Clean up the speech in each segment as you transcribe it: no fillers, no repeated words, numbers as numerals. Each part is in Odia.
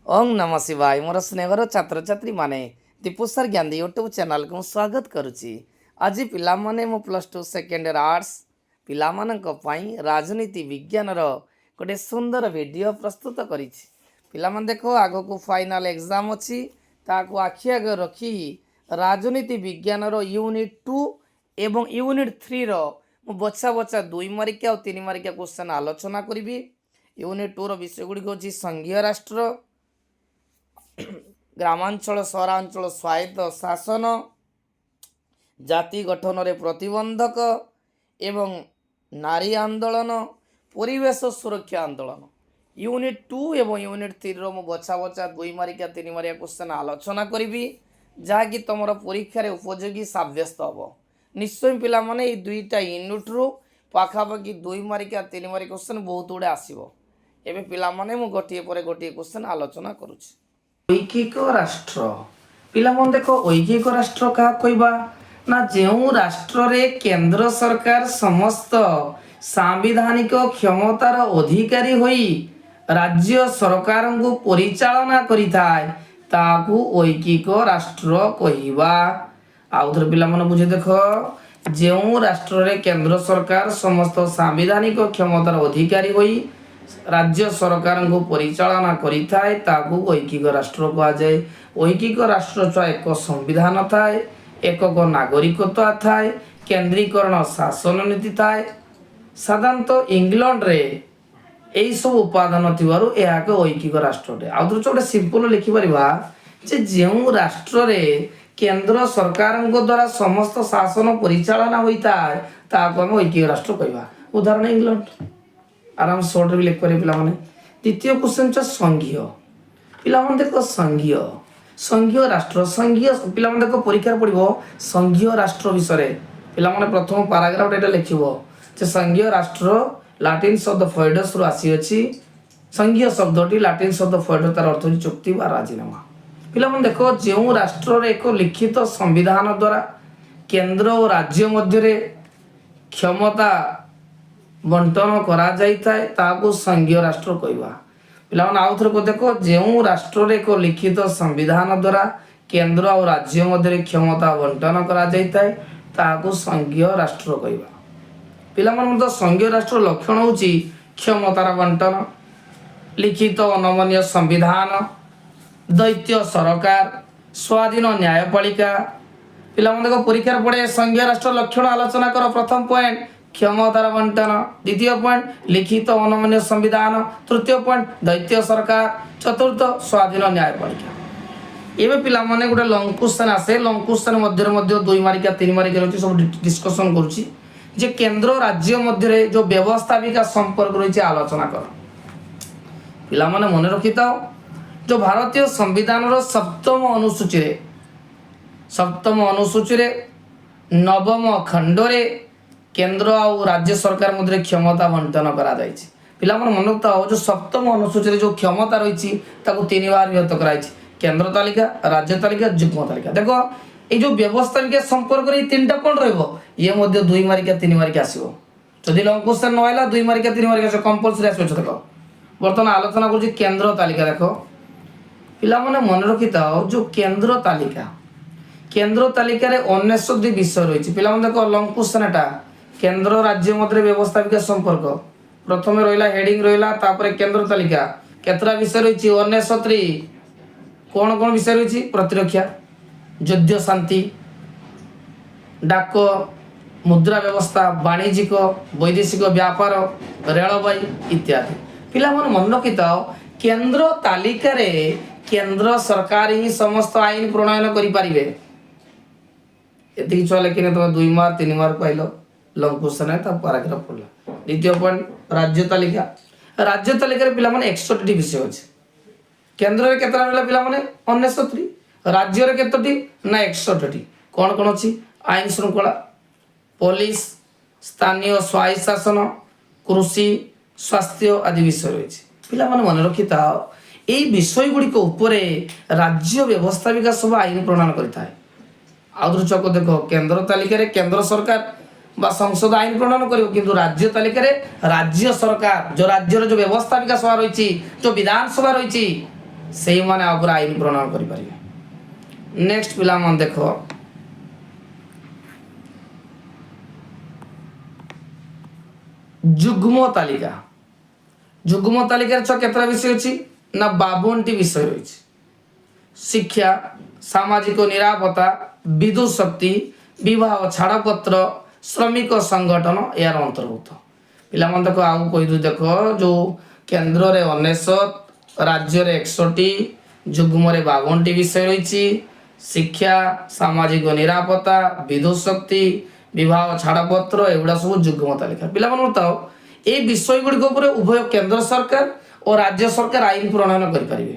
ओं नमः शिवाय मोर स्नेहर छात्र छात्री माने दीपुसर ज्ञानी यूट्यूब चैनल को स्वागत करुच्ची। आज पिलामाने मो plus two second year arts पिलामानंक पई राजनीति विज्ञान गोटे सुंदर वीडियो प्रस्तुत करिछि। पिलामान देखो आगो को फाइनल एग्जाम अच्छी ताको आखि आगे रखी राजनीति विज्ञान यूनिट 2 एवं यूनिट 3 मु बछा बछा 2 मार्किया और 3 मार्किया क्वेश्चन आलोचना करी। यूनिट 2 विषय गुड़िक हूँ संघीय राष्ट्र, ग्रामांचल सहरांचल स्वायत्त शासन, जाति गठन रे प्रतिबंधक एवं नारी आंदोलन, परिवेश सुरक्षा आंदोलन। यूनिट 2 एवं यूनिट 3 रो मु बछा बछा 2 मार्किया 3 मार्किया क्वेश्चन आलोचना करी जहाँकि तुम परीक्षा रे उपयोगी साब्यस्त हम। निश्चय पिला माने ये दुईटा यूनिट रू पाखापाखि 2 मार्किया 3 मार्किया क्वेश्चन बहुत गुड़े आसो। एवं पिला माने मु गोटे पर गोटे क्वेश्चन आलोचना करुछि। ऐकिक राष्ट्र पिला मन देख ऐकिक राष्ट्र क्या कहबा ना जो राष्ट्र रे केंद्र सरकार समस्त सांविधानिक क्षमतार अधिकारी होई राज्य सरकार को परिचालना करिथाय ताकू ऐकिक राष्ट्र कहबा। आउ थोर पिला मन बुझे देख जो राष्ट्र रे केंद्र सरकार समस्त सांविधानिक क्षमतार अधिकारी होई राज्य सरकार को परिचालना करिथाय ताकू ऐकिक राष्ट्र कहा जाए। ऐकिक राष्ट्र एक संविधान थाए, एक नागरिकता थाए, केंद्रीकरण शासन नीति थाए। साधारणतः इंग्लैंड रे यही सब उपादान थिबारु यह एक ऐकिक राष्ट्र। आउ गोटे सिंपल लिखि परिबा जे जो राष्ट्र रे केंद्र सरकार द्वारा समस्त शासन परिचालना होता है ताकू हम ऐकिक राष्ट्र कहबा। उदाहरण इंग्लैंड आराम शॉर्ट भी लिख पारे पिला माने। द्वितीय क्वेश्चन छ संघीय। पिला माने देखो संघीय राष्ट्र संघीय पिला माने देखो परीक्षा पड़िबो संघीय राष्ट्र विषय पिला माने प्रथम पैराग्राफ एटा लिखिबो जे संघीय राष्ट्र लैटिन शब्द फोइडस रु आसी अछि। संघीय शब्दटी लैटिन शब्द फोइडस तार अर्थ होची चुक्ति बा राजीनामा। पिला माने देखो जो राष्ट्र रे एक लिखित संविधान द्वारा केंद्र और राज्य मध्य रे क्षमता बंटन करा जाइथाय ताकू संघीय राष्ट्र कहबा। पिलावन आउ थर को देखो जो राष्ट्र रे को लिखित संविधान द्वारा केंद्र और राज्य मध्य क्षमता बंटन करा जाइथाय ताकू संघीय राष्ट्र कहबा। पिलावन मतलब संघीय राष्ट्र लक्षण होची क्षमतार बंटन, लिखित अनमन्य संविधान, दैत्य सरकार, स्वाधीन न्यायपालिका। पिलावन देखो परीक्षा पड़े संघीय राष्ट्र लक्षण आलोचना कर। प्रथम पॉइंट क्षमतार बंटन, द्वितीय पॉइंट लिखित अनमन्य संविधान, तृतीय पॉइंट दैत्य सरकार, चतुर्थ स्वाधीन न्यायपालिका। एबे पिला माने गोटे लॉन्ग क्वेश्चन आसे। लॉन्ग क्वेश्चन मध्य 2 मार्किया 3 मार्किया रही सब डिस्कशन करूची जे केंद्र राज्य मध्य जो व्यवस्थापिका संपर्क रही आलोचना कर। पिला माने मन रखिता जो भारतीय संविधान रो सप्तम अनुसूची रे नवम खंड रे केंद्र और राज्य सरकार मध्य क्षमता बंटन करा जायछि। पिला मन मन रखता जो सप्तम अनुसूची रे जो क्षमता रही ताको 3 बार विभक्त कराई केंद्र तालिका, राज्य तालिका, युग्म तालिका। देखो ये जो व्यवस्थापिका संपर्क रे 3टा पॉइंट रहबो ये मध्य 2 मार्किया 3 मार्किया आसीबो। जदि लॉन्ग क्वेश्चन न आइला 2 मार्किया 3 मार्किया से कंपलसरी आसीबो। देखो वर्तमान आलोचना करू केंद्र तालिका। देखो पिला मन मन रखिता जो केंद्र तालिका रे 69 विषय रही। पिला मन देखो लॉन्ग क्वेश्चन एटा केंद्र राज्य मध्य व्यवस्थापिका संपर्क प्रथम रहिला हेडिंग रहिला तापर केंद्र तालिका केतरा विषय रही 69। कौन कौन विषय रही? प्रतिरक्षा, युद्ध शांति, डाक, मुद्रा व्यवस्था, वाणिज्यिक वैदेशिक व्यापार, रेलवाई इत्यादि। पिला मन रखिता केंद्र तालिका रे केंद्र सरकार ही समस्त आईन प्रणयन करि पारिबे। एति छुआ लेकिन तुम 2 mark 3 mark pilo long question है तब पैराग्राफ पढ़ला। द्वितीय पॉइंट राज्य तालिका रे पिला माने 61 विषय अछि। केंद्र रे केतरा रहला पिला माने 69, राज्य रे केतोटी ना 61। कोन कोन अछि? आईन श्रृंखला, पुलिस, स्थानीय स्वायत्त शासन, कृषि, स्वास्थ्य आदि विषय रही। पिला माने मन रखिता एई विषय गुडी को ऊपरे राज्य व्यवस्थापिका सब आईन प्रणयन करिथाय। आउद्र को देखो केंद्र तालिका रे केंद्र सरकार बा संसद आईन प्रणयन करियो किंतु राज्य तालिका रे राज्य सरकार जो राज्य जो व्यवस्थापिका सभा रही जो विधानसभा रही ସେଇମାନେ ଆ ଉପରେ ଆଇନ ପ୍ରଣୟନ କରିପାରିବେ। ନେକ୍ସଟ ପିଲାମାନେ ଦେଖ ଯୁଗ୍ମ ତାଲିକା। ଯୁଗ୍ମ ତାଲିକାର କେତେଟା ବିଷୟ ଅଛି ନା 52ଟି ବିଷୟ ରହିଛି। ଶିକ୍ଷା, ସାମାଜିକ ନିରାପତ୍ତା, ବିଦ୍ୟୁତ ଶକ୍ତି, ବିବାହ ଛାଡ଼ପତ୍ର, ଶ୍ରମିକ ସଂଗଠନ ଏହାର ଅନ୍ତର୍ଭୁକ୍ତ। ପିଲାମାନେ ଦେଖ ଆଉ କହିଦୁ ଦେଖ ଯୋଉ କେନ୍ଦ୍ରରେ 99, ରାଜ୍ୟରେ 61, ଯୁଗ୍ମରେ 52ଟି ବିଷୟ ରହିଛି। ଶିକ୍ଷା, ସାମାଜିକ ନିରାପତ୍ତା, ବିଦ୍ୟୁତ ଶକ୍ତି, ବିବାହ ଛାଡ଼ପତ୍ର ଏଗୁଡ଼ା ସବୁ ଯୁଗ୍ମ ତାଲିକା। ପିଲାମାନଙ୍କୁ ତ এই বিষয়গুড়িক উপরে উভয় কেন্দ্র সরকার ও রাজ্য সরকার আইন প্রণয়ন করিপারিবে,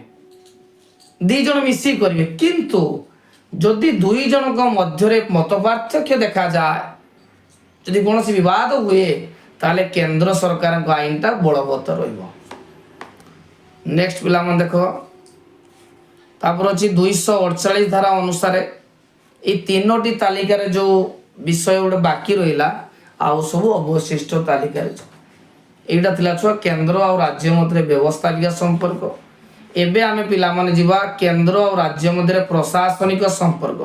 দুই জন মিশি করিবে। কিন্তু যদি দুই জনক মধ্যে মত পার্থক্য দেখা যায়, যদি কোনসি বিবাদ হুয়ে, তাহলে কেন্দ্র সরকার আইনটা বলবৎ রহিব। নেক্সট পিলামান দেখ তারপর হচ্ছে 248 ধারা অনুসারে এই তিনোটি তালিকার যে বিষয় গোটে বাকি রহিলা আউ সবু অবশিষ্ট তালিকার। এইটা ଥିଲା ଛୁଆ କେନ୍ଦ୍ର ଆଉ ରାଜ୍ୟ ମଧ୍ୟରେ ବ୍ୟବସ୍ଥାପିକ ସମ୍ପର୍କ। ଏବେ ଆମେ ପିଲାମାନେ ଯିବା କେନ୍ଦ୍ର ଆଉ ରାଜ୍ୟ ମଧ୍ୟରେ ପ୍ରଶାସନିକ ସମ୍ପର୍କ।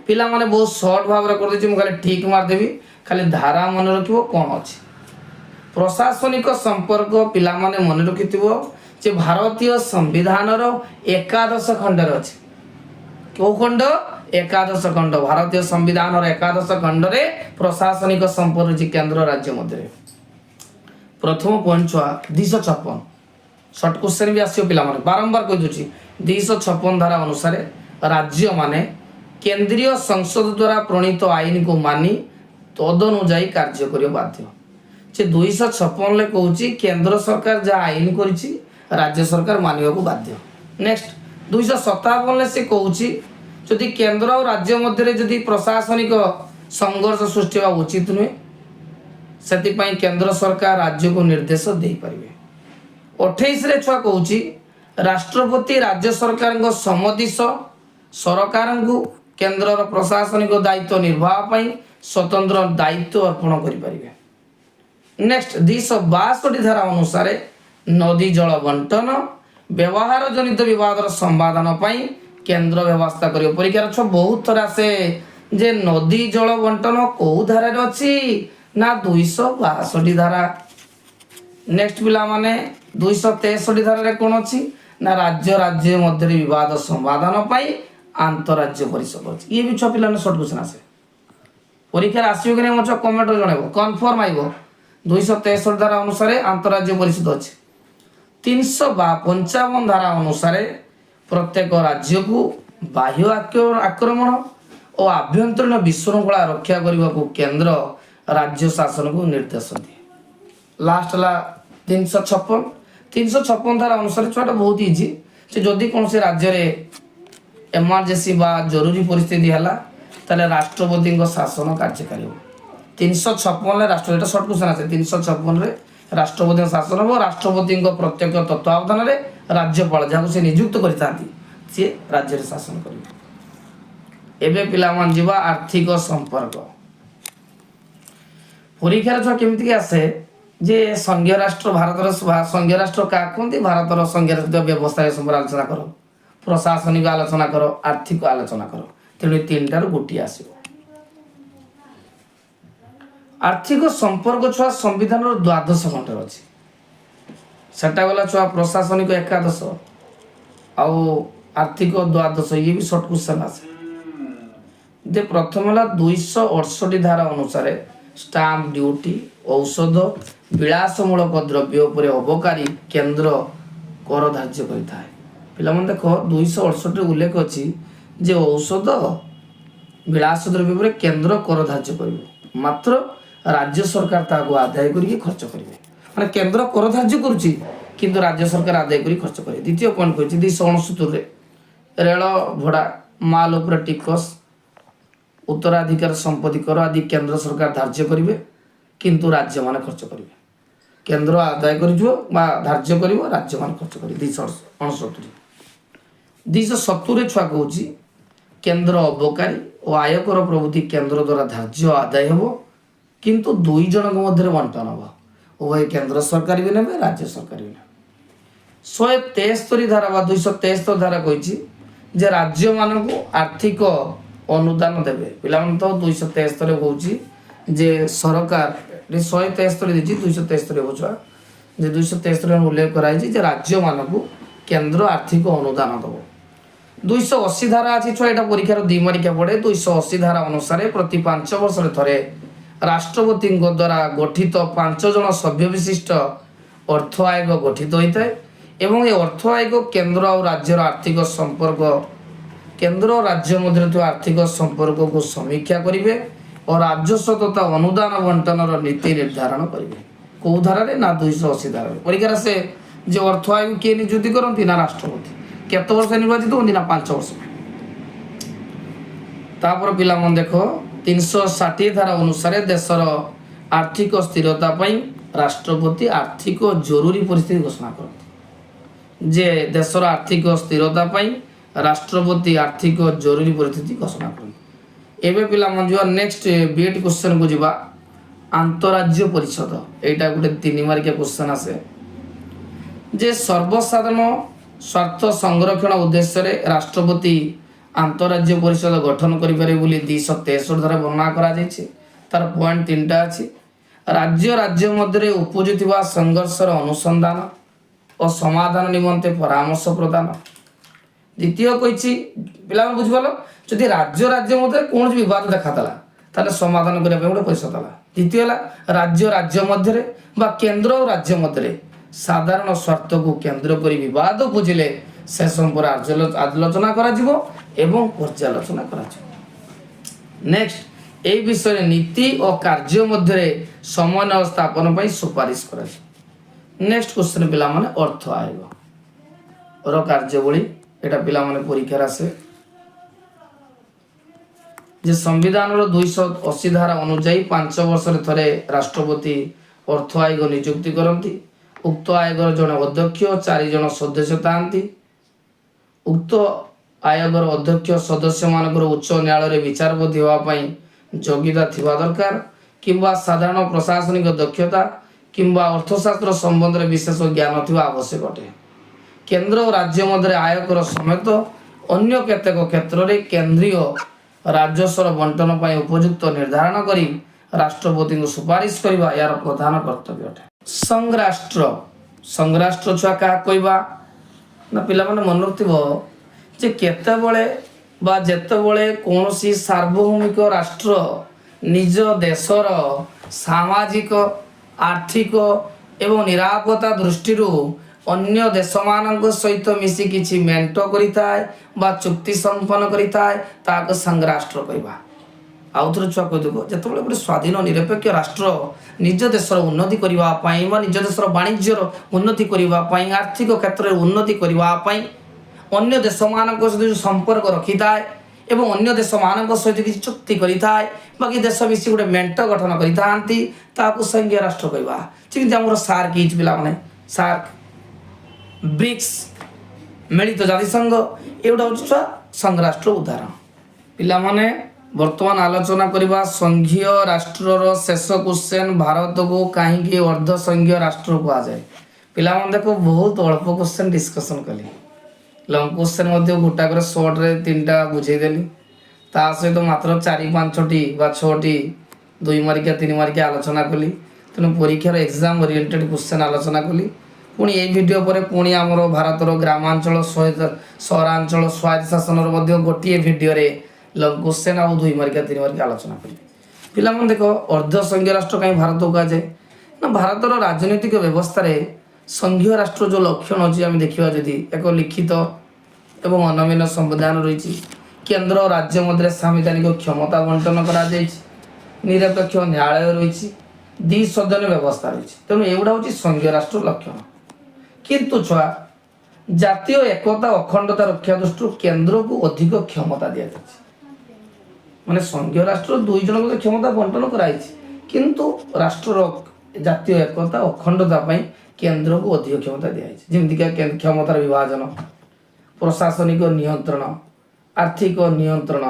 ପିଲାମାନେ ବହୁତ ସର୍ଟ ଭାବରେ କରିଦେଇଛି, ମୁଁ ଖାଲି ଠିକ୍ ମାରିଦେବି, ଖାଲି ଧାରା ମନେ ରଖିବ କ'ଣ ଅଛି। ପ୍ରଶାସନିକ ସମ୍ପର୍କ ପିଲାମାନେ ମନେ ରଖିଥିବ ଯେ ଭାରତୀୟ ସମ୍ବିଧାନର 11 ଖଣ୍ଡରେ ଅଛି। କେଉଁ ଖଣ୍ଡ? 11 ଖଣ୍ଡ। ଭାରତୀୟ ସମ୍ବିଧାନର 11 ଖଣ୍ଡରେ ପ୍ରଶାସନିକ ସମ୍ପର୍କ ଅଛି କେନ୍ଦ୍ର ରାଜ୍ୟ ମଧ୍ୟରେ। प्रथम पॉइंट छुआ 256 सर्ट क्वेश्चन भी आसियो पिला माने बारंबार कहि दोची 256 धारा अनुसार राज्य माने केंद्रीय संसद द्वारा प्रणीत आईन को मानी तदनुଯାୟୀ कार्य करियो बाध्य। जे 256 ले कहूची केंद्र सरकार जा आईन करिछि राज्य सरकार मानिबा को बाध्य। नेक्स्ट 257 ले से कहूची जदि केंद्र और राज्य मध्य जदि प्रशासनिक संघर्ष सृष्टि होगा उचित नुहे, से केंद्र सरकार राज्य को निर्देश दे पारिबे। 28 रे छुआ कहूची राष्ट्रपति राज्य सरकार को सम्मतिस सरकार को केंद्र प्रशासनिक दायित्व निर्वाह पई स्वतंत्र दायित्व अर्पण करि पारिबे। नेक्स्ट 262 धारा अनुसार नदी जल बंटन व्यवहार जनित विवादर समाधान पई केंद्र व्यवस्था करियो। परीक्षा छ बहुत तरह से जे नदी जल बंटन को धारा रे अछि ना 262 धारा। नेक्स्ट पिला माने 263 धारा रे कोन अछि ना राज्य राज्य मध्य विवाद समाधान पई आंतरराज्य परिषद अछि। ये भी छ पिला ने शॉर्ट क्वेश्चन आसे परीक्षा आसियो कि नै मछ कमेंट रे जणाइबो, कन्फर्म आइबो। 263 धारा अनुसार आंतरराज्य परिषद अछि। 355 धारा अनुसार प्रत्येक राज्य को बाह्य आक्रमण और आभ्यंतरीण विशृंखला रक्षा करने को केंद्र राज्य शासन को निर्देश दिए। लास्ट ला 356 धारा अनुसार छुआटा बहुत इजी से जदि कौन से राज्य रे इमरजेंसी बा जरूरी परिस्थिति है ताले राष्ट्रपति शासन कार्यकारी हो। 356 राष्ट्रपति शॉर्ट क्वेश्चन आसे 356 रे राष्ट्रपति शासन हो। राष्ट्रपति प्रत्यक्ष तत्वावधान रे राज्यपाल जहाँ से नियुक्त करथांती से राज्य रे शासन करिवे। एबे पिला मान जीवा आर्थिक संपर्क परीक्षा छुआ केमती के आसे जे संघीय राष्ट्र भारत संघीय राष्ट्र क्या कहते भारत संघीय राष्ट्र व्यवस्था आलोचना करो, प्रशासनिक आलोचना करो, आर्थिक आलोचना करो। तेणु तीनटार गोटी आसो। आर्थिक संपर्क छुआ संविधान 12 खंड अच्छी सेटा गला छुआ प्रशासनिक 11 आउ आर्थिक 12। ये भी शॉर्ट क्वेश्चन आसे दे प्रथम है 268 धारा अनुसार स्टाम्प ड्यूटी औषध विलासमूलक द्रव्य पर अबकारी केंद्र कर धार्य करता है। पिला मन देख 268 उल्लेख अच्छी जे औषध विलास द्रव्य पर केंद्र कर धार्य कर मात्र राज्य सरकार ताको आदाय करके खर्च करेंगे। माने केंद्र कर धार्य करुच्ची किंतु राज्य सरकार आदाय करी खर्च करे। द्वितीय पॉइंट कहछि 269 रे रेल भड़ा माल उपर टिकस उत्तराधिकार संपत्ति कर आदि केंद्र सरकार धार्य करेंगे किंतु राज्य मान खर्च करेंगे। केंद्र आदाय कर धार्य कर राज्य मान खर्च करेंगे। 269 270 छुआ कहूँ केंद्र अबकारी और आयकर प्रभृति केंद्र द्वारा धार्य आदाय हो किंतु दुई जन मध्य बंटन हम उभय केंद्र सरकार भी ने राज्य सरकार भी ने। 173 ଧାରା ବା 273 ଧାରା କହିଛି ଯେ ରାଜ୍ୟମାନଙ୍କୁ ଆର୍ଥିକ ଅନୁଦାନ ଦେବେ। ପିଲାମାନେ ତ 273 କହୁଛି ଯେ ସରକାର 173 ଦେଇଛି, 273 ହେବ ଛୁଆ, ଯେ 273 ଉଲ୍ଲେଖ କରାଯାଇଛି ଯେ ରାଜ୍ୟମାନଙ୍କୁ କେନ୍ଦ୍ର ଆର୍ଥିକ ଅନୁଦାନ ଦେବ। 280 ଧାରା ଅଛି ଛୁଆ, ଏଇଟା ପରୀକ୍ଷାର 2 ମାର୍କିଆ ପଡ଼େ। 280 ଧାରା ଅନୁସାରେ ପ୍ରତି 5 ବର୍ଷରେ ଥରେ ରାଷ୍ଟ୍ରପତିଙ୍କ ଦ୍ୱାରା ଗଠିତ 5 ଜଣ ସଭ୍ୟ ବିଶିଷ୍ଟ ଅର୍ଥ ଆୟୋଗ ଗଠିତ ହୋଇଥାଏ ଏବଂ ଏ ଅର୍ଥ ଆୟୋଗ କେନ୍ଦ୍ର ଆଉ ରାଜ୍ୟର ଆର୍ଥିକ ସମ୍ପର୍କ, କେନ୍ଦ୍ର ଓ ରାଜ୍ୟ ମଧ୍ୟରେ ଥିବା ଆର୍ଥିକ ସମ୍ପର୍କକୁ ସମୀକ୍ଷା କରିବେ ଓ ରାଜସ୍ୱ ତଥା ଅନୁଦାନ ବଣ୍ଟନର ନୀତି ନିର୍ଦ୍ଧାରଣ କରିବେ। କେଉଁ ଧାରାରେ? ନା 280 ଧାରାରେ। ପରୀକ୍ଷାରେ ସେ ଯେ ଅର୍ଥ ଆୟୋଗ କିଏ ନିଯୁକ୍ତି କରନ୍ତି? ନା ରାଷ୍ଟ୍ରପତି। କେତେ ବର୍ଷ ନିର୍ବାଚିତ ହୁଅନ୍ତି? ନା 5 ବର୍ଷ। ତାପରେ ପିଲାମାନେ ଦେଖ 360 ଧାରା ଅନୁସାରେ ଦେଶର ଆର୍ଥିକ ସ୍ଥିରତା ପାଇଁ ରାଷ୍ଟ୍ରପତି ଆର୍ଥିକ ଜରୁରୀ ପରିସ୍ଥିତି ଘୋଷଣା କରନ୍ତି। ଯେ ଦେଶର ଆର୍ଥିକ ସ୍ଥିରତା ପାଇଁ ରାଷ୍ଟ୍ରପତି ଆର୍ଥିକ ଜରୁରୀ ପରିସ୍ଥିତି ଘୋଷଣା କରନ୍ତି। ଏବେ ପିଲାମାନେ ଯିବା ନେକ୍ସଟ ବିଏଡ୍ କ୍ୱେଶ୍ଚନକୁ ଯିବା। ଆନ୍ତଃରାଜ୍ୟ ପରିଷଦ, ଏଇଟା ଗୋଟେ 3 ମାର୍କିଆ କ୍ୱେଶ୍ଚନ ଆସେ ଯେ ସର୍ବସାଧାରଣ ସ୍ୱାର୍ଥ ସଂରକ୍ଷଣ ଉଦ୍ଦେଶ୍ୟରେ ରାଷ୍ଟ୍ରପତି ଆନ୍ତଃରାଜ୍ୟ ପରିଷଦ ଗଠନ କରିପାରିବେ ବୋଲି 263 ଧାରା ବର୍ଣ୍ଣନା କରାଯାଇଛି। ତାର ପଏଣ୍ଟ 3ଟା ଅଛି। ରାଜ୍ୟ ରାଜ୍ୟ ମଧ୍ୟରେ ଉପୁଜୁଥିବା ସଂଘର୍ଷର ଅନୁସନ୍ଧାନ ଓ ସମାଧାନ ନିମନ୍ତେ ପରାମର୍ଶ ପ୍ରଦାନ। ଦ୍ୱିତୀୟ କହିଛି ପିଲାମାନେ ବୁଝିପାରିଲ, ଯଦି ରାଜ୍ୟ ରାଜ୍ୟ ମଧ୍ୟରେ କୌଣସି ବିବାଦ ଦେଖାଦେଲା ତାହେଲେ ସମାଧାନ କରିବା ପାଇଁ ଗୋଟେ ପଇସା ଦେଲା। ଦ୍ୱିତୀୟ ହେଲା ରାଜ୍ୟ ରାଜ୍ୟ ମଧ୍ୟରେ ବା କେନ୍ଦ୍ର ଓ ରାଜ୍ୟ ମଧ୍ୟରେ ସାଧାରଣ ସ୍ୱାର୍ଥକୁ କେନ୍ଦ୍ର କରି ବିବାଦ ବୁଝିଲେ ସେ ସମ୍ପର୍କରେ ଆଲୋଚନା କରାଯିବ ଏବଂ ପର୍ଯ୍ୟାଲୋଚନା କରାଯିବ। ନେକ୍ସଟ, এই ବିଷୟରେ ନୀତି ଓ କାର୍ଯ୍ୟ ମଧ୍ୟରେ ସମନ୍ୱୟ ସ୍ଥାପନ ପାଇଁ ସୁପାରିଶ କରାଯିବ। ନେକ୍ସଟ କ୍ୱେଶ୍ଚନ ପିଲାମାନେ ଅର୍ଥ ଆୟୋଗର କାର୍ଯ୍ୟାବଳୀ, এটা ପିଲାମାନେ ପରୀକ୍ଷାରେ ଆସେ ଯେ ସମ୍ବିଧାନର 280 ଧାରା ଅନୁଯାୟୀ 5 ବର୍ଷରେ ଥରେ ରାଷ୍ଟ୍ରପତି ଅର୍ଥ ଆୟୋଗ ନିଯୁକ୍ତି କରନ୍ତି। ଉକ୍ତ ଆୟୋଗର ଜଣେ ଅଧ୍ୟକ୍ଷ 4 ଜଣ ସଦସ୍ୟ ଥାନ୍ତି। ଉକ୍ତ ଆୟୋଗର ଅଧ୍ୟକ୍ଷ ସଦସ୍ୟମାନଙ୍କର ଉଚ୍ଚ ନ୍ୟାୟାଳୟରେ ବିଚାରପତି ହେବା ପାଇଁ ଯୋଗ୍ୟତା ଥିବା ଦରକାର କିମ୍ବା ସାଧାରଣ ପ୍ରଶାସନିକ ଦକ୍ଷତା କିମ୍ବା ଅର୍ଥଶାସ୍ତ୍ର ସମ୍ବନ୍ଧରେ ବିଶେଷ ଜ୍ଞାନ ଥିବା ଆବଶ୍ୟକ ଅଟେ। କେନ୍ଦ୍ର ଓ ରାଜ୍ୟ ମଧ୍ୟରେ ଆୟକର ସମେତ ଅନ୍ୟ କେତେକ କ୍ଷେତ୍ରରେ କେନ୍ଦ୍ରୀୟ ରାଜସ୍ୱର ବଣ୍ଟନ ପାଇଁ ଉପଯୁକ୍ତ ନିର୍ଦ୍ଧାରଣ କରି ରାଷ୍ଟ୍ରପତିଙ୍କୁ ସୁପାରିଶ କରିବା ଏହାର ପ୍ରଧାନ କର୍ତ୍ତବ୍ୟ ଅଟେ। ସଂରାଷ୍ଟ୍ର, ସଂରାଷ୍ଟ୍ର ଛୁଆ କାହା କହିବା ନା ପିଲାମାନେ ମନେ ରଖିଥିବ ଯେ କେତେବେଳେ ବା ଯେତେବେଳେ କୌଣସି ସାର୍ବଭୌମିକ ରାଷ୍ଟ୍ର ନିଜ ଦେଶର ସାମାଜିକ, ଆର୍ଥିକ ଏବଂ ନିରାପତ୍ତା ଦୃଷ୍ଟିରୁ ଅନ୍ୟ ଦେଶମାନଙ୍କ ସହିତ ମିଶି କିଛି ମେଣ୍ଟ କରିଥାଏ ବା ଚୁକ୍ତି ସମ୍ପନ୍ନ କରିଥାଏ ତାହାକୁ ସଂରାଷ୍ଟ୍ର କହିବା। ଆଉ ଥରେ ଛୁଆ କହିଦେବ, ଯେତେବେଳେ ଗୋଟେ ସ୍ୱାଧୀନ ନିରପେକ୍ଷ ରାଷ୍ଟ୍ର ନିଜ ଦେଶର ଉନ୍ନତି କରିବା ପାଇଁ ବା ନିଜ ଦେଶର ବାଣିଜ୍ୟର ଉନ୍ନତି କରିବା ପାଇଁ, ଆର୍ଥିକ କ୍ଷେତ୍ରରେ ଉନ୍ନତି କରିବା ପାଇଁ ଅନ୍ୟ ଦେଶମାନଙ୍କ ସହିତ ସମ୍ପର୍କ ରଖିଥାଏ ଏବଂ ଅନ୍ୟ ଦେଶମାନଙ୍କ ସହିତ କିଛି ଚୁକ୍ତି କରିଥାଏ ବା କି ଦେଶ ମିଶି ଗୋଟେ ମେଣ୍ଟ ଗଠନ କରିଥାନ୍ତି ତାହାକୁ ସଂଘୀୟ ରାଷ୍ଟ୍ର କହିବା। ଯେମିତି ଆମର ସାର୍କ ହେଇଛି ପିଲାମାନେ, ସାର୍କ, ବ୍ରିକ୍ସ, ମିଳିତ ଜାତିସଂଘ, ଏଗୁଡ଼ା ହେଉଛି ଛୁଆ ସଂରାଷ୍ଟ୍ର ଉଦାହରଣ। ପିଲାମାନେ ବର୍ତ୍ତମାନ ଆଲୋଚନା କରିବା ସଂଘୀୟ ରାଷ୍ଟ୍ରର ଶେଷ କ୍ୱେଶ୍ଚନ, ଭାରତକୁ କାହିଁକି ଅର୍ଦ୍ଧ ସଂଘୀୟ ରାଷ୍ଟ୍ର କୁହାଯାଏ। ପିଲାମାନେ ଦେଖ ବହୁତ ଅଳ୍ପ କ୍ୱେଶ୍ଚନ ଡିସ୍କସନ କଲି, ଲଙ୍ଗ କ୍ୱେଶ୍ଚନ ମଧ୍ୟ ଗୋଟାକରେ ସର୍ଟରେ 3ଟା ବୁଝେଇଦେଲି, ତା ସହିତ ମାତ୍ର 4-5ଟି ବା 6ଟି 2 ମାର୍କିଆ 3 ମାର୍କିଆ ଆଲୋଚନା କଲି। ତେଣୁ ପରୀକ୍ଷାର ଏକ୍ଜାମ ଓରିଏଣ୍ଟେଡ୍ କ୍ୱେଶ୍ଚନ ଆଲୋଚନା କଲି। ପୁଣି এই ଭିଡ଼ିଓ ପରେ ପୁଣି ଆମର ଭାରତର ଗ୍ରାମାଞ୍ଚଳ ସହରାଞ୍ଚଳ ସ୍ୱାୟତ୍ତ ଶାସନର ମଧ୍ୟ ଗୋଟିଏ ଭିଡ଼ିଓରେ ଲଙ୍ଗ କ୍ୱେଶ୍ଚନ ଆଉ 2 ମାର୍କିଆ 3 ମାର୍କିଆ ଆଲୋଚନା କରିବି। ପିଲାମାନେ ଦେଖ ଅର୍ଦ୍ଧ ସଂଘୀୟ ରାଷ୍ଟ୍ର କାହିଁ ଭାରତକୁ କୁହାଯାଏ ନା ଭାରତର ରାଜନୈତିକ ବ୍ୟବସ୍ଥାରେ ସଂଘୀୟ ରାଷ୍ଟ୍ର ଯେଉଁ ଲକ୍ଷଣ ଅଛି ଆମେ ଦେଖିବା ଯଦି ଏକ ଲିଖିତ ଏବଂ ଅନନ୍ୟ ସମ୍ବିଧାନ ରହିଛି, କେନ୍ଦ୍ର ଓ ରାଜ୍ୟ ମଧ୍ୟରେ ସାମ୍ବିଧାନିକ କ୍ଷମତା ବଣ୍ଟନ କରାଯାଇଛି, ନିରପେକ୍ଷ ନ୍ୟାୟାଳୟ ରହିଛି, ଦ୍ୱିସଦନ ବ୍ୟବସ୍ଥା ରହିଛି। ତେଣୁ ଏଗୁଡ଼ା ହେଉଛି ସଂଘୀୟ ରାଷ୍ଟ୍ର ଲକ୍ଷଣ। କିନ୍ତୁ ଛୁଆ ଜାତୀୟ ଏକତା ଅଖଣ୍ଡତା ରକ୍ଷା ଦୃଷ୍ଟିରୁ କେନ୍ଦ୍ରକୁ ଅଧିକ କ୍ଷମତା ଦିଆଯାଇଛି। ମାନେ ସଂଘୀୟ ରାଷ୍ଟ୍ର 2 ଜଣଙ୍କ କ୍ଷମତା ବଣ୍ଟନ କରାଯାଇଛି କିନ୍ତୁ ରାଷ୍ଟ୍ରର ଜାତୀୟ ଏକତା ଅଖଣ୍ଡତା ପାଇଁ କେନ୍ଦ୍ରକୁ ଅଧିକ କ୍ଷମତା ଦିଆଯାଇଛି। ଯେମିତିକା କ୍ଷମତାର ବିଭାଜନ, ପ୍ରଶାସନିକ ନିୟନ୍ତ୍ରଣ, ଆର୍ଥିକ ନିୟନ୍ତ୍ରଣ,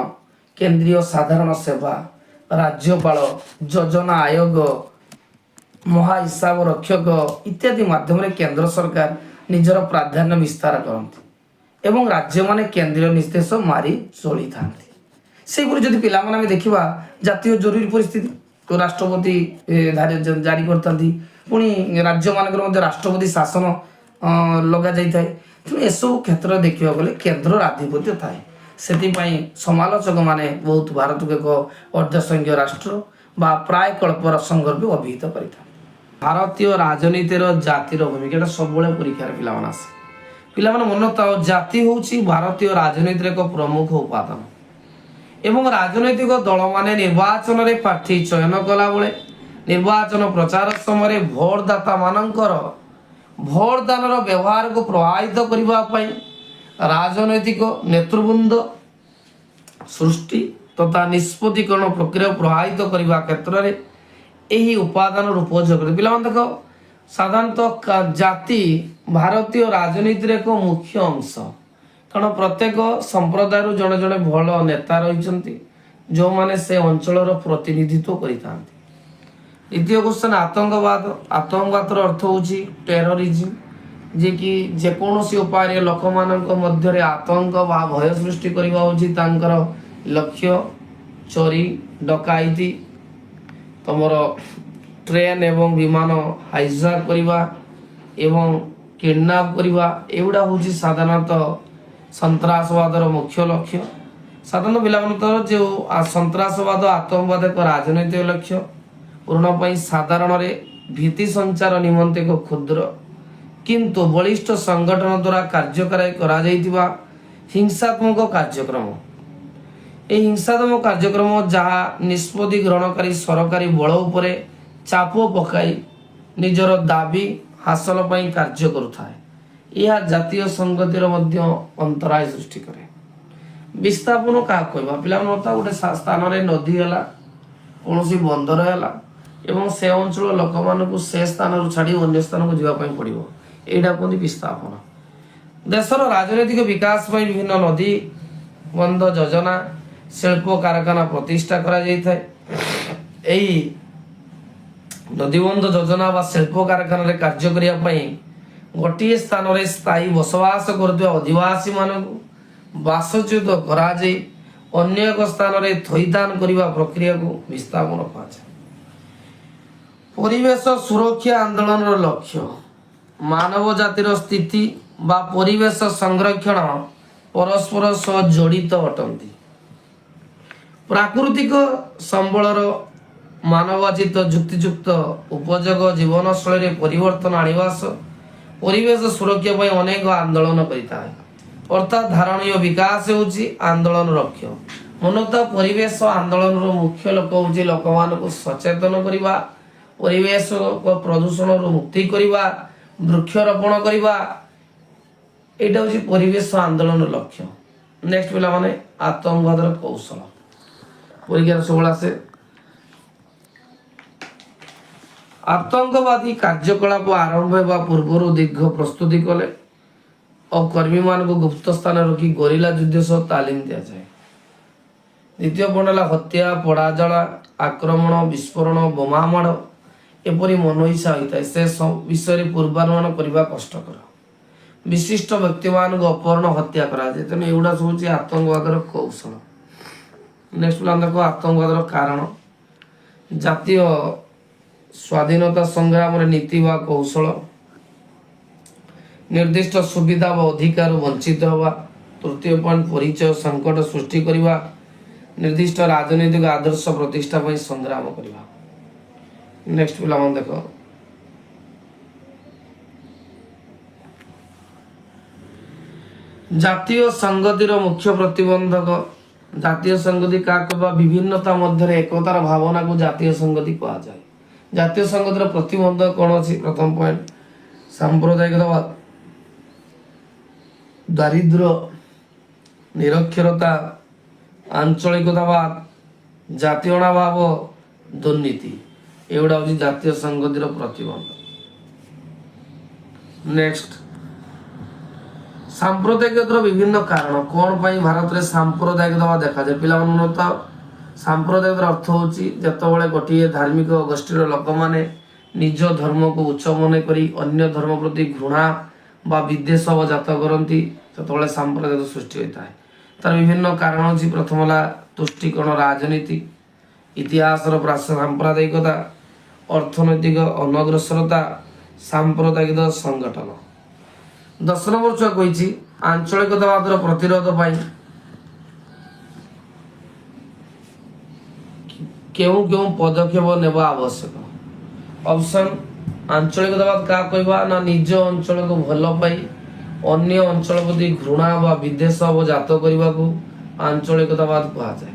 କେନ୍ଦ୍ରୀୟ ସାଧାରଣ ସେବା, ରାଜ୍ୟପାଳ, ଯୋଜନା ଆୟୋଗ, ମହାହିସାବ ରକ୍ଷକ ଇତ୍ୟାଦି ମାଧ୍ୟମରେ କେନ୍ଦ୍ର ସରକାର ନିଜର ପ୍ରାଧାନ୍ୟ ବିସ୍ତାର କରନ୍ତି ଏବଂ ରାଜ୍ୟମାନେ କେନ୍ଦ୍ରୀୟ ନିର୍ଦ୍ଦେଶ ମାରି ଚଳିଥାନ୍ତି। ସେହିପରି ଯଦି ପିଲାମାନେ ଆମେ ଦେଖିବା ଜାତୀୟ ଜରୁରୀ ପରିସ୍ଥିତି ତ ରାଷ୍ଟ୍ରପତି ଜାରି କରିଥାନ୍ତି, ପୁଣି ରାଜ୍ୟମାନଙ୍କର ମଧ୍ୟ ରାଷ୍ଟ୍ରପତି ଶାସନ ଲଗାଯାଇଥାଏ। ତେଣୁ ଏସବୁ କ୍ଷେତ୍ରରେ ଦେଖିବାକୁ ଗଲେ କେନ୍ଦ୍ରର ଆଧିପତ୍ୟ ଥାଏ। ସେଥିପାଇଁ ସମାଲୋଚକମାନେ ବହୁତ ଭାରତକୁ ଏକ ଅର୍ଦ୍ଧସଂଘୀୟ ରାଷ୍ଟ୍ର ବା ପ୍ରାୟ କଳ୍ପର ସଂଘ ରୂପେ ଅଭିହିତ କରିଥାନ୍ତି। ଭାରତୀୟ ରାଜନୀତିର ଜାତିର ଭୂମିକା, ଏଟା ସବୁବେଳେ ପରୀକ୍ଷାରେ ପିଲାମାନେ ଆସେ। ପିଲାମାନେ ମନେ ରଖିଥାଅ, ଜାତି ହେଉଛି ଭାରତୀୟ ରାଜନୀତିର ଏକ ପ୍ରମୁଖ ଉପାଦାନ ଏବଂ ରାଜନୈତିକ ଦଳମାନେ ନିର୍ବାଚନରେ ପ୍ରାର୍ଥୀ ଚୟନ କଲାବେଳେ ନିର୍ବାଚନ ପ୍ରଚାର ସମୟରେ ଭୋଟଦାତା ମାନଙ୍କର ଭୋଟଦାନର ବ୍ୟବହାରକୁ ପ୍ରଭାବିତ କରିବା ପାଇଁ ରାଜନୈତିକ ନେତୃବୃନ୍ଦ ସୃଷ୍ଟି ତଥା ନିଷ୍ପତ୍ତିକରଣ ପ୍ରକ୍ରିୟାକୁ ପ୍ରଭାବିତ କରିବା କ୍ଷେତ୍ରରେ ଏହି ଉପାଦାନର ଉପଯୋଗ କରେ। ପିଲାମାନେ ଦେଖ, ସାଧାରଣତଃ ଜାତି ଭାରତୀୟ ରାଜନୀତିର ଏକ ମୁଖ୍ୟ ଅଂଶ, କାରଣ ପ୍ରତ୍ୟେକ ସମ୍ପ୍ରଦାୟରୁ ଜଣେ ଜଣେ ଭଲ ନେତା ରହିଛନ୍ତି ଯେଉଁମାନେ ସେ ଅଞ୍ଚଳର ପ୍ରତିନିଧିତ୍ୱ କରିଥାନ୍ତି। ଦ୍ୱିତୀୟ କ୍ୱେଶ୍ଚନ, ଆତଙ୍କବାଦ। ଆତଙ୍କବାଦର ଅର୍ଥ ହେଉଛି ଟେରରିଜିମ୍, ଯିଏକି ଯେକୌଣସି ଉପାୟରେ ଲୋକମାନଙ୍କ ମଧ୍ୟରେ ଆତଙ୍କ ବା ଭୟ ସୃଷ୍ଟି କରିବା ହେଉଛି ତାଙ୍କର ଲକ୍ଷ୍ୟ। ଚୋରି ଡକାୟତି, ତମର ଟ୍ରେନ ଏବଂ ବିମାନ ହାଇଜାକ୍ କରିବା ଏବଂ କିଡନାପ କରିବା, ଏଗୁଡ଼ା ହେଉଛି ସାଧାରଣତଃ ସନ୍ତ୍ରାସବାଦର ମୁଖ୍ୟ ଲକ୍ଷ୍ୟ। ସାଧାରଣତଃ ପିଲାମାନଙ୍କର ଯେଉଁ ସନ୍ତ୍ରାସବାଦ ଆତଙ୍କବାଦ ଏକ ରାଜନୈତିକ ଲକ୍ଷ୍ୟ ପୂରଣ ପାଇଁ ସାଧାରଣରେ ଭୀତି ସଞ୍ଚାର ନିମନ୍ତେ ଏକ କ୍ଷୁଦ୍ର କିନ୍ତୁ ବଳିଷ୍ଠ ସଂଗଠନ ଦ୍ୱାରା କାର୍ଯ୍ୟକାରୀ କରାଯାଇଥିବା ହିଂସାତ୍ମକ କାର୍ଯ୍ୟକ୍ରମ। ଏହି ହିଂସାତ୍ମକ କାର୍ଯ୍ୟକ୍ରମ ଯାହା ନିଷ୍ପତ୍ତି ଗ୍ରହଣକାରୀ ସରକାରୀ ବଳ ଉପରେ ଚାପ ପକାଇ ନିଜର ଦାବି ହାସଲ ପାଇଁ କାର୍ଯ୍ୟ କରୁଥାଏ। ଏହା ଜାତୀୟ ସଂଗତିର ମଧ୍ୟ ଅନ୍ତରାୟ ସୃଷ୍ଟି କରେ। ବିସ୍ଥାପନ କାହାକୁ କହିବା? ପିଲାମାନେ ଗୋଟେ ସ୍ଥାନରେ ନଦୀ ହେଲା, କୌଣସି ବନ୍ଦର ହେଲା ଏବଂ ସେ ଅଞ୍ଚଳ ଲୋକମାନଙ୍କୁ ସେ ସ୍ଥାନରୁ ଛାଡ଼ି ଅନ୍ୟ ସ୍ଥାନକୁ ଯିବା ପାଇଁ ପଡ଼ିବ, ଏଇଟା କୁହନ୍ତି ବିସ୍ଥାପନ। ଦେଶର ରାଜନୈତିକ ବିକାଶ ପାଇଁ ବିଭିନ୍ନ ନଦୀ ବନ୍ଧ ଯୋଜନା, ଶିଳ୍ପ କାରଖାନା ପ୍ରତିଷ୍ଠା କରାଯାଇଥାଏ। ଏହି ନଦୀବନ୍ଧ ଯୋଜନା ବା ଶିଳ୍ପ କାରଖାନାରେ କାର୍ଯ୍ୟ କରିବା ପାଇଁ ଗୋଟିଏ ସ୍ଥାନରେ ସ୍ଥାୟୀ ବସବାସ କରୁଥିବା ଅଧିବାସୀ ମାନଙ୍କୁ ବାସଚ୍ୟୁତ କରାଯାଇ ଅନ୍ୟ ଏକ ସ୍ଥାନରେ ଥଇଥାନ କରିବା ପ୍ରକ୍ରିୟାକୁ ବିସ୍ଥାପନ କୁହାଯାଏ। ପରିବେଶ ସୁରକ୍ଷା ଆନ୍ଦୋଳନର ଲକ୍ଷ୍ୟ ମାନବ ଜାତିର ସ୍ଥିତି ବା ପରିବେଶ ସଂରକ୍ଷଣ ପରସ୍ପର ସହ ଜଡ଼ିତ ଅଟନ୍ତି। ପ୍ରାକୃତିକ ସମ୍ବଳର ମାନବାଚିତ ଯୁକ୍ତିଯୁକ୍ତ ଉପଯୋଗ ଜୀବନଶୈଳୀରେ ପରିବର୍ତ୍ତନ ଆଣିବା ସହ ପରିବେଶ ସୁରକ୍ଷା ପାଇଁ ଅନେକ ଆନ୍ଦୋଳନ କରିଥାଏ। ଅର୍ଥାତ୍ ଧାରଣୀୟ ବିକାଶ ହେଉଛି ଆନ୍ଦୋଳନ ଲକ୍ଷ୍ୟ। ମନୁତା ପରିବେଶ ଆନ୍ଦୋଳନର ମୁଖ୍ୟ ଲକ୍ଷ୍ୟ ହେଉଛି ଲୋକମାନଙ୍କୁ ସଚେତନ କରିବା, ପରିବେଶ ପ୍ରଦୂଷଣରୁ ମୁକ୍ତି କରିବା, ବୃକ୍ଷରୋପଣ କରିବା, ଏଇଟା ହେଉଛି ପରିବେଶ ଆନ୍ଦୋଳନର ଲକ୍ଷ୍ୟ। ନେକ୍ସଟ ପିଲାମାନେ, ଆତଙ୍କବାଦର କୌଶଳ। ପରୀକ୍ଷାରେ ସବୁବେଳେ ଆସେ। ଆତଙ୍କବାଦୀ କାର୍ଯ୍ୟକଳାପ ଆରମ୍ଭ ହେବା ପୂର୍ବରୁ ଦୀର୍ଘ ପ୍ରସ୍ତୁତି କଲେ ଓ କର୍ମୀମାନଙ୍କୁ ଗୁପ୍ତ ସ୍ଥାନରେ ରଖି ଗରିଲା ଯୁଦ୍ଧ ସହ ତାଲିମ ଦିଆଯାଏ। ଦ୍ୱିତୀୟ ପଏଣ୍ଟ ହେଲା ହତ୍ୟା, ପୋଡ଼ାଜଳା, ଆକ୍ରମଣ, ବିସ୍ଫୋରଣ, ବୋମାମାଡ଼ ଏପରି ମନଇଚ୍ଛା ହୋଇଥାଏ, ସେ ବିଷୟରେ ପୂର୍ବାନୁମାନ କରିବା କଷ୍ଟକର। ବିଶିଷ୍ଟ ବ୍ୟକ୍ତିମାନଙ୍କୁ ଅପହରଣ, ହତ୍ୟା କରାଯାଏ। ତେଣୁ ଏଗୁଡ଼ା ସବୁ ହେଉଛି ଆତଙ୍କବାଦର କୌଶଳ। ନେକ୍ସଟ ଦେଖ, ଆତଙ୍କବାଦର କାରଣ। ଜାତୀୟ ସ୍ୱାଧୀନତା ସଂଗ୍ରାମରେ ନୀତି ବା କୌଶଳ, ନିର୍ଦ୍ଦିଷ୍ଟ ସୁବିଧା ବା ଅଧିକାରରୁ ବଞ୍ଚିତ ହେବା। ତୃତୀୟ ପଏଣ୍ଟ, ପରିଚୟ ସଙ୍କଟ ସୃଷ୍ଟି କରିବା, ନିର୍ଦ୍ଦିଷ୍ଟ ରାଜନୈତିକ ଆଦର୍ଶ ପ୍ରତିଷ୍ଠା ପାଇଁ ସଂଗ୍ରାମ କରିବା। ନେକ୍ସଟ ପିଲାମାନେ ଦେଖ, ଜାତୀୟ ସଂଗତିର ମୁଖ୍ୟ ପ୍ରତିବନ୍ଧକ। ଜାତୀୟ ସଂଗତି କାହାକୁ ବା ବିଭିନ୍ନତା ମଧ୍ୟରେ ଏକତାର ଭାବନାକୁ ଜାତୀୟ ସଂଗତି କୁହାଯାଏ। ଜାତୀୟ ସଂଗତିର ପ୍ରତିବନ୍ଧକ କ'ଣ ଅଛି? ପ୍ରଥମ ପଏଣ୍ଟ, ସାମ୍ପ୍ରଦାୟିକତାବାଦ, ଦାରିଦ୍ର୍ୟ, ନିରକ୍ଷରତା, ଆଞ୍ଚଳିକତାବାଦ, ଜାତୀୟତାଭାବ, ଦୁର୍ନୀତି, ଏଗୁଡ଼ା ହେଉଛି ଜାତୀୟ ସଂଗତିର ପ୍ରତିବନ୍ଧକ। ନେକ୍ସଟ, ସାମ୍ପ୍ରଦାୟିକତାର ବିଭିନ୍ନ କାରଣ। କ'ଣ ପାଇଁ ଭାରତରେ ସାମ୍ପ୍ରଦାୟିକତା ଦେଖାଯାଏ? ପିଲାମାନଙ୍କୁ ତ ସାମ୍ପ୍ରଦାୟିକତାର ଅର୍ଥ ହେଉଛି ଯେତେବେଳେ ଗୋଟିଏ ଧାର୍ମିକ ଗୋଷ୍ଠୀର ଲୋକମାନେ ନିଜ ଧର୍ମକୁ ଉଚ୍ଚ ମନେ କରି ଅନ୍ୟ ଧର୍ମ ପ୍ରତି ଘୃଣା বা ବିଦ୍ୱେଷ ଜାତ କରନ୍ତି ସେତେବେଳେ ସାମ୍ପ୍ରଦାୟିକ ସୃଷ୍ଟି ହୋଇଥାଏ। ତାର ବିଭିନ୍ନ କାରଣ ଅଛି। ପ୍ରଥମ ହେଲା ତୁଷ୍ଟିକରଣ ରାଜନୀତି, ଇତିହାସର ସାମ୍ପ୍ରଦାୟିକତା, ଅର୍ଥନୈତିକ ଅନଗ୍ରସରତା, ସାମ୍ପ୍ରଦାୟିକ ସଂଗଠନ। 10 ନମ୍ବର ଛୁଆ କହିଛି ଆଞ୍ଚଳିକତାବାଦର ପ୍ରତିରୋଧ ପାଇଁ କେଉଁ କେଉଁ ପଦକ୍ଷେପ ନେବା ଆବଶ୍ୟକ। ଅପସନ ଆଞ୍ଚଳିକତାବାଦ କାହା କହିବା ନା ନିଜ ଅଞ୍ଚଳକୁ ଭଲ ପାଇ ଅନ୍ୟ ଅଞ୍ଚଳ ପ୍ରତି ଘୃଣା ବା ବିଦ୍ୱେଷ ଜାତ କରିବାକୁ ଆଞ୍ଚଳିକତାବାଦ କୁହାଯାଏ।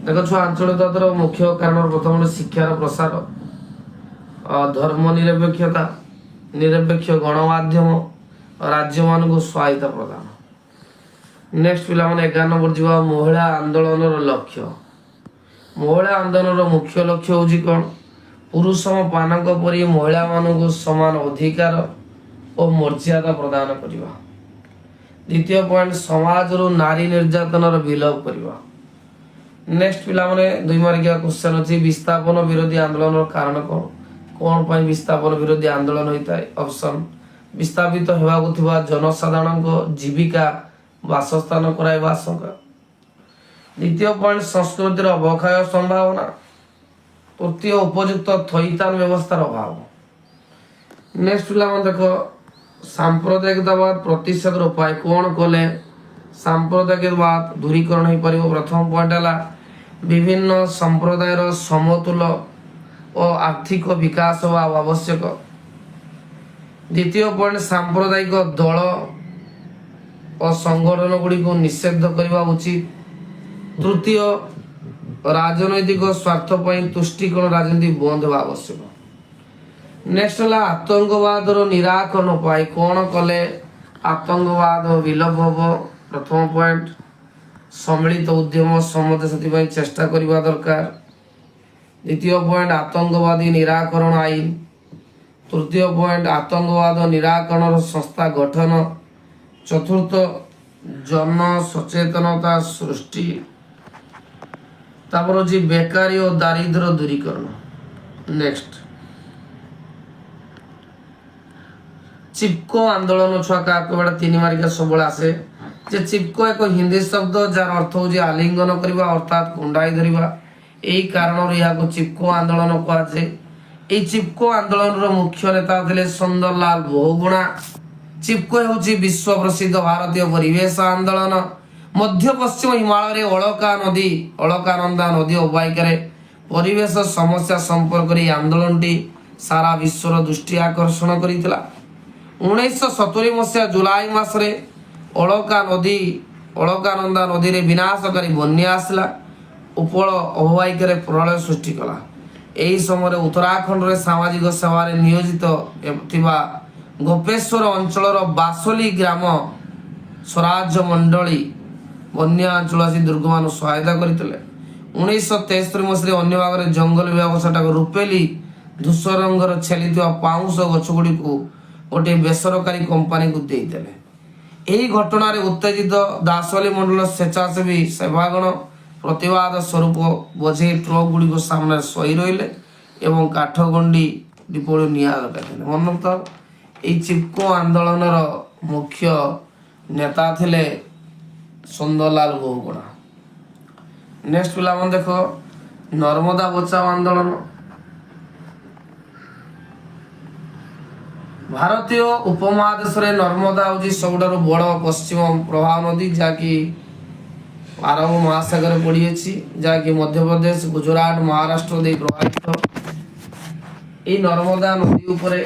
ଦେଖ ଛୁଆ ଆଞ୍ଚଳିକତାବାଦର ମୁଖ୍ୟ କାରଣ ପ୍ରଥମ ଶିକ୍ଷାର ପ୍ରସାର, ଧର୍ମ ନିରପେକ୍ଷତା, ନିରପେକ୍ଷ ଗଣମାଧ୍ୟମ, ରାଜ୍ୟମାନଙ୍କୁ ସହାୟତା ପ୍ରଦାନ। ନେକ୍ସଟ ପିଲାମାନେ 11 ନମ୍ବର ଯିବା ମହିଳା ଆନ୍ଦୋଳନର ଲକ୍ଷ୍ୟ। ମହିଳା ଆନ୍ଦୋଳନର ମୁଖ୍ୟ ଲକ୍ଷ୍ୟ ହେଉଛି କ'ଣ? ପୁରୁଷମାନଙ୍କ ପରି ମହିଳାମାନଙ୍କୁ ସମାନ ଅଧିକାର ଓ ମର୍ଯ୍ୟାଦା ପ୍ରଦାନ କରିବା। ଦ୍ୱିତୀୟ ପଏଣ୍ଟ ସମାଜରୁ ନାରୀ ନିର୍ଯାତନାର ବିଲୋପ କରିବା। ନେକ୍ସଟ ପିଲାମାନେ 2 ମାର୍କିଆ କ୍ୱେଶ୍ଚନ ଅଛି ବିସ୍ଥାପନ ବିରୋଧୀ ଆନ୍ଦୋଳନର କାରଣ କ'ଣ? କ'ଣ ପାଇଁ ବିସ୍ଥାପନ ବିରୋଧୀ ଆନ୍ଦୋଳନ ହୋଇଥାଏ? ଅପସନ ବିସ୍ଥାପିତ ହେବାକୁ ଥିବା ଜନସାଧାରଣଙ୍କ ଜୀବିକା ବାସସ୍ଥାନ କରାଇବା ଆଶଙ୍କା। ଦ୍ୱିତୀୟ ପଏଣ୍ଟ ସଂସ୍କୃତିର ଅବକ୍ଷୟ ସମ୍ଭାବନା। ତୃତୀୟ ଉପଯୁକ୍ତ ଥଇଥାନ ବ୍ୟବସ୍ଥାର ଅଭାବ। ନେକ୍ସଟ ପିଲାମାନେ ଦେଖ ସାମ୍ପ୍ରଦାୟିକତାବାଦ ପ୍ରତିଷେଧର ଉପାୟ କ'ଣ କଲେ ସାମ୍ପ୍ରଦାୟିକବାଦ ଦୂରୀକରଣ ହୋଇପାରିବ? ପ୍ରଥମ ପଏଣ୍ଟ ହେଲା ବିଭିନ୍ନ ସମ୍ପ୍ରଦାୟର ସମତୁଲ ଓ ଆର୍ଥିକ ବିକାଶ ହେବା ଆବଶ୍ୟକ। ଦ୍ୱିତୀୟ ପଏଣ୍ଟ ସାମ୍ପ୍ରଦାୟିକ ଦଳ ଓ ସଂଗଠନ ଗୁଡ଼ିକୁ ନିଷେଧ କରିବା ଉଚିତ। ତୃତୀୟ ରାଜନୈତିକ ସ୍ୱାର୍ଥ ପାଇଁ ତୁଷ୍ଟିକରଣ ରାଜନୀତି ବନ୍ଦ ହେବା ଆବଶ୍ୟକ। ନେକ୍ସଟ ହେଲା ଆତଙ୍କବାଦର ନିରାକରଣ ଉପାୟ କ'ଣ କଲେ ଆତଙ୍କବାଦ ବିଲୋପ ହେବ? ପ୍ରଥମ ପଏଣ୍ଟ ସମ୍ମିଳିତ ଉଦ୍ୟମ ସମସ୍ତେ ସେଥିପାଇଁ ଚେଷ୍ଟା କରିବା ଦରକାର। ଦ୍ୱିତୀୟ ପଏଣ୍ଟ ଆତଙ୍କବାଦୀ ନିରାକରଣ ଆଇନ। ତୃତୀୟ ପଏଣ୍ଟ ଆତଙ୍କବାଦ ନିରାକରଣର ସଂସ୍ଥା ଗଠନ। ଚତୁର୍ଥ ଜନ ସଚେତନତା ସୃଷ୍ଟି। ତାପରେ ହେଉଛି ବେକାରୀ ଓ ଦାରିଦ୍ର୍ୟ ଦୂରୀକରଣ। ନେକ୍ସଟ ଚିପକୋ ଆନ୍ଦୋଳନ ଛୁଆ କାହାକୁ ଏଟା 3 ମାର୍କିଆ ସବୁବେଳେ ଆସେ ଯେ ଚିପକୋ ଏକ ହିନ୍ଦୀ ଶବ୍ଦ ଯାହାର ଅର୍ଥ ହେଉଛି ଆଲିଙ୍ଗନ କରିବା ଅର୍ଥାତ୍ କୁଣ୍ଡାଇ ଧରିବା। ଏହି କାରଣରୁ ଏହାକୁ ଚିପକୋ ଆନ୍ଦୋଳନ କୁହାଯାଏ। ଏହି ଚିପକୋ ଆନ୍ଦୋଳନର ମୁଖ୍ୟ ନେତା ଥିଲେ ସୁନ୍ଦରଲାଲ ବହୁଗୁଣା। ଚିପକୋ ହେଉଛି ବିଶ୍ୱ ପ୍ରସିଦ୍ଧ ଭାରତୀୟ ପରିବେଶ ଆନ୍ଦୋଳନ। ମଧ୍ୟ ପଶ୍ଚିମ ହିମାଳୟରେ ଅଳକାନନ୍ଦା ନଦୀ ଅବବାହିକାରେ ପରିବେଶ ସମସ୍ୟା ସମ୍ପର୍କରେ ଏହି ଆନ୍ଦୋଳନଟି ସାରା ବିଶ୍ୱର ଦୃଷ୍ଟି ଆକର୍ଷଣ କରିଥିଲା। 1970 ମସିହା ଜୁଲାଇ ମାସରେ ଅଳକାନନ୍ଦା ନଦୀରେ ବିନାଶକାରୀ ବନ୍ୟା ଆସିଲା। ଉପଳ ଅବବାହିକାରେ ପ୍ରଳୟ ସୃଷ୍ଟି କଲା। ଏହି ସମୟରେ ଉତ୍ତରାଖଣ୍ଡରେ ସାମାଜିକ ସେବାରେ ନିୟୋଜିତ ଥିବା ଗୋପେଶ୍ୱର ଅଞ୍ଚଳର ବାସଲି ଗ୍ରାମ ସ୍ୱରାଜ୍ୟ ମଣ୍ଡଳୀ ବନ୍ୟା ଅଞ୍ଚଳ ଆସି ଦୁର୍ଗମାନଙ୍କୁ ସହାୟତା କରିଥିଲେ। 1973 ମସିହାରେ ଅନ୍ୟ ଭାଗରେ ଜଙ୍ଗଲ ବିଭାଗ ସେଠାକୁ ରୂପେଲି ଧୂସର ରଙ୍ଗର ଛେଲିଥିବା ପାଉଁଶ ଗଛଗୁଡ଼ିକୁ ଗୋଟିଏ ବେସରକାରୀ କମ୍ପାନୀକୁ ଦେଇଦେଲେ। ଏହି ଘଟଣାରେ ଉତ୍ତେଜିତ ଦାସଲି ମଣ୍ଡଳ ସ୍ୱେଚ୍ଛାସେବୀ ସେବାଗଣ ପ୍ରତିବାଦ ସ୍ୱରୂପ ବୋଝେଇ ଟ୍ରକ୍ ଗୁଡ଼ିକ ସାମ୍ନାରେ ଶୋଇ ରହିଲେ ଏବଂ କାଠଗଣ୍ଡି ଦୀପରୁ ନିଆଁ ଲଗାଇଥିଲେ। ମନୋକ୍ତ ଏହି ଚିପକୋ ଆନ୍ଦୋଳନର ମୁଖ୍ୟ ନେତା ଥିଲେ ସୁନ୍ଦରଲାଲ ବହୁଗୁଣା। ନେକ୍ସଟ ପିଲାମାନେ ଦେଖ ନର୍ମଦା ବଚାଓ ଆନ୍ଦୋଳନ। ଭାରତୀୟ ଉପମହାଦେଶରେ ନର୍ମଦା ହେଉଛି ସବୁଠାରୁ ବଡ଼ ପଶ୍ଚିମ ପ୍ରବାହ ନଦୀ ଯାହାକି ଆରବ ମହାସାଗରରେ ପଡ଼ିଅଛି, ଯାହାକି ମଧ୍ୟପ୍ରଦେଶ ଗୁଜରାଟ ମହାରାଷ୍ଟ୍ର ଦେଇ ପ୍ରବାହିତ। ଏହି ନର୍ମଦା ନଦୀ ଉପରେ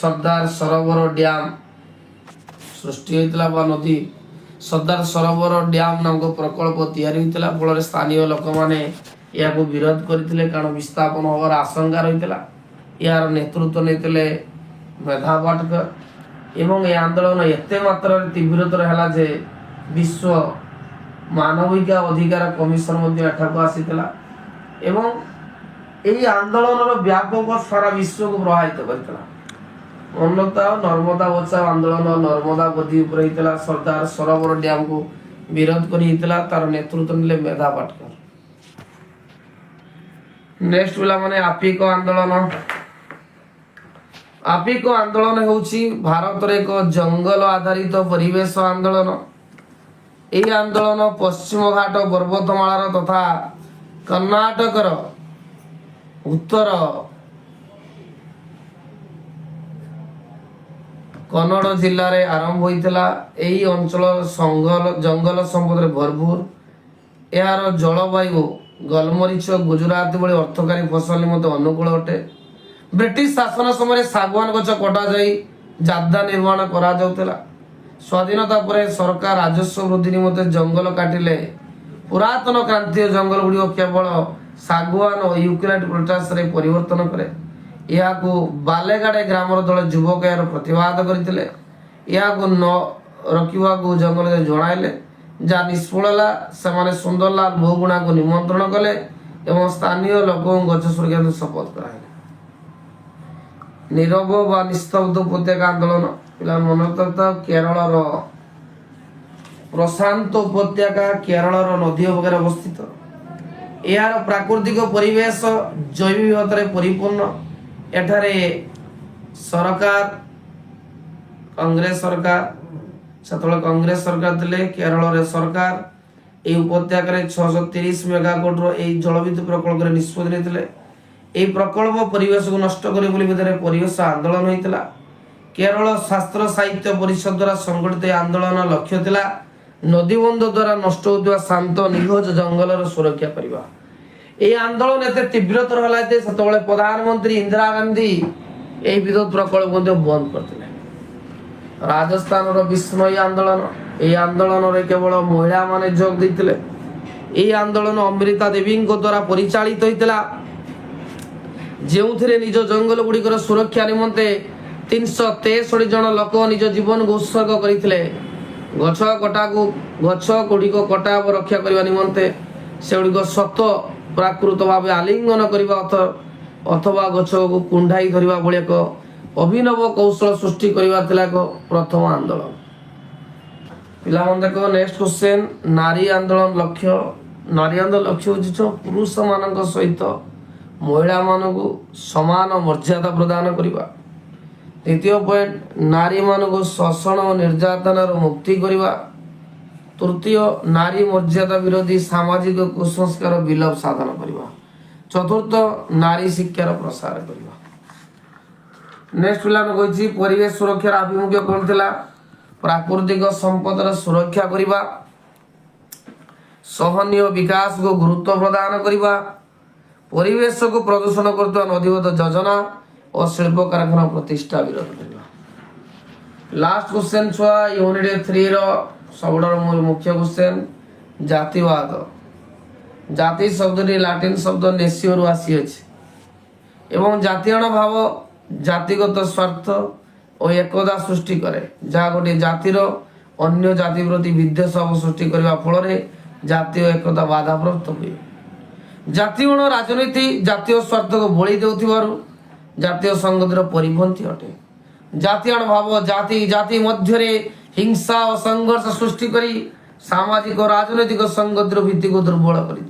ସର୍ଦ୍ଦାର ସରୋବର ଡ୍ୟାମ୍ ସୃଷ୍ଟି ହୋଇଥିଲା ବା ନଦୀ ସର୍ଦ୍ଦାର ସରୋବର ଡ୍ୟାମ୍ ନାମକ ପ୍ରକଳ୍ପ ତିଆରି ହୋଇଥିଲା। ଫଳରେ ସ୍ଥାନୀୟ ଲୋକମାନେ ଏହାକୁ ବିରୋଧ କରିଥିଲେ କାରଣ ବିସ୍ଥାପନ ହେବାର ଆଶଙ୍କା ରହିଥିଲା। ଏହାର ନେତୃତ୍ୱ ନେଇଥିଲେ ମେଧା ପାଟକର ଏବଂ ଏହି ଆନ୍ଦୋଳନ ଏତେ ମାତ୍ରାରେ ତୀବ୍ରତର ହେଲା ଯେ ବିଶ୍ୱ ମାନବିକ ଅଧିକାର କମିଶନ ମଧ୍ୟ ଏଠାକୁ ଆସିଥିଲା ଏବଂ ଏହି ଆନ୍ଦୋଳନର ବ୍ୟାପକ ସାରା ବିଶ୍ୱକୁ ପ୍ରଭାବିତ କରିଥିଲା। ନର୍ମଦା ବଚାଓ ଆନ୍ଦୋଳନ ନର୍ମଦା ନଦୀ ଉପରେ ହେଇଥିଲା। ସର୍ଦ୍ଦାର ସରୋବର ଡ୍ୟାମକୁ ବିରୋଧ କରି ହେଇଥିଲା। ତାର ନେତୃତ୍ୱ ନେଲେ ମେଧା ପାଟକର। ନେକ୍ସଟ ପିଲାମାନେ ଆପିକ ଆନ୍ଦୋଳନ। आपिको आंदोलन होउछि भारत रे एक जंगल आधारित परिवेश आंदोलन। यह आंदोलन पश्चिम घाट पर्वतमालार तथा कर्णाटकर उत्तर कन्नड़ जिले में आरंभ होता। यही अंचल जंगल संपद भरपूर। यार जलवायु गलमरीच गुजरात भली अर्थकारी फसल निमंते अनुकूल अटे। ब्रिटिश शासन समय सागवान गछ कटा जाई जाद्दा निर्माण करा जाउतला। स्वाधीनता पर सरकार राजस्व वृद्धि निमंते जंगल काटिले। पुरातन क्रांतीय जंगल गुड़िक केवल सागवान और यूक्लिप्टस पोटास रे परिवर्तन करे। यह बालेगाड़े ग्रामर दल युवक यार प्रतिवाद करते। न रखा जंगल जणाइले जहाँ निष्फल है। सुंदरलाल बहुगुणा को निमंत्रण कले एवं स्थानीय लोक गछ सुरक्षा शपथ कराइले। नीरव व निस्तब्ध उपत्यका आंदोलन पिला मन रखता। केरल प्रशांत उपत्यका केरल नदी उपकार अवस्थित। यार प्राकृतिक परिवेश जैव विविधता परिपूर्ण। एठारे सरकार कांग्रेस सरकार कांग्रेस सरकार थे। केरल सरकार यह उपत्यका 630 मेगावाट जलविद्युत प्रकल्प निष्पत्ति नहीं। यह प्रकल्प परिवेश को नष्ट करे परिवेश आंदोलन होता। केरल शास्त्र साहित्य परिषद द्वारा संगठित आंदोलन लक्ष्य थिला नदीबंध द्वारा नष्ट होता शांत निखोज जंगल सुरक्षा करने। यह आंदोलन एत तीव्रतर है से प्रधानमंत्री इंदिरा गांधी यह विद्युत प्रकल्प बंद करते। राजस्थान विस्मय आंदोलन यह आंदोलन रे केवल महिला माने जोग देते। यह आंदोलन अमृता देवी द्वारा परिचालित होता जो निज जंगल गुड़िकर सुरक्षा निमंते 363 जन लोक निज जीवन को उत्सर्ग करते। गछ कटा को गछ गुड़िक कटा रक्षा करने निमंते से गुड़िक सत प्राकृत भाव आलिंगन करने अथवा गछ को कुंडाई धरवा भाई एक अभिनव कौशल सृष्टि करवा एक प्रथम आंदोलन। पिला देख नेक्स्ट क्वेश्चन नारी आंदोलन लक्ष्य। नारी आंदोलन लक्ष्य हो पुरुष मान सहित महिला मानू समान मर्यादा प्रदान करवा। द्वितीय पॉइंट नारी मानू शोषण और निर्यातन मुक्ति करवा। तृतीय नारी मर्यादा विरोधी सामाजिक कुसंस्कार विलोप साधन करवा। चतुर्थ नारी शिक्षार प्रसार करवा। नेक्स्ट पिलाने कही परिवेश सुरक्षार आभिमुख्य कौन थिला? प्राकृतिक संपदर सुरक्षा करवा, सहनीय विकास को गुरुत्व प्रदान करवा, परिवेश को प्रदूषण करता नदीबद्ध योजना और शिल्प कारखाना प्रतिष्ठा विरोध करवा। लास्ट क्वेश्चन छुआ यूनिट 3 रो सबडर मुख्य क्वेश्चन जातिवाद। जाति शब्द लाटिन शब्द नेसियो रु आसी अछि एवं जातीय भाव जातिगत स्वार्थ और एकता सृष्टि करे जहाँ गोटे जातिर अन्य जाति प्रति विद्वेष सृष्टि करने फल जातीय एकता बाधाप्राप्त हुए। जातिगण राजनीति जातीय स्वार्थ को बलि देउथिबारु जातीय संगतिर परिपंथी अटे। जातीय भाव जाति जाति मध्य हिंसा और संघर्ष सृष्टि करी सामाजिक और राजनैतिक संगतिर भित्ति को दुर्बल कर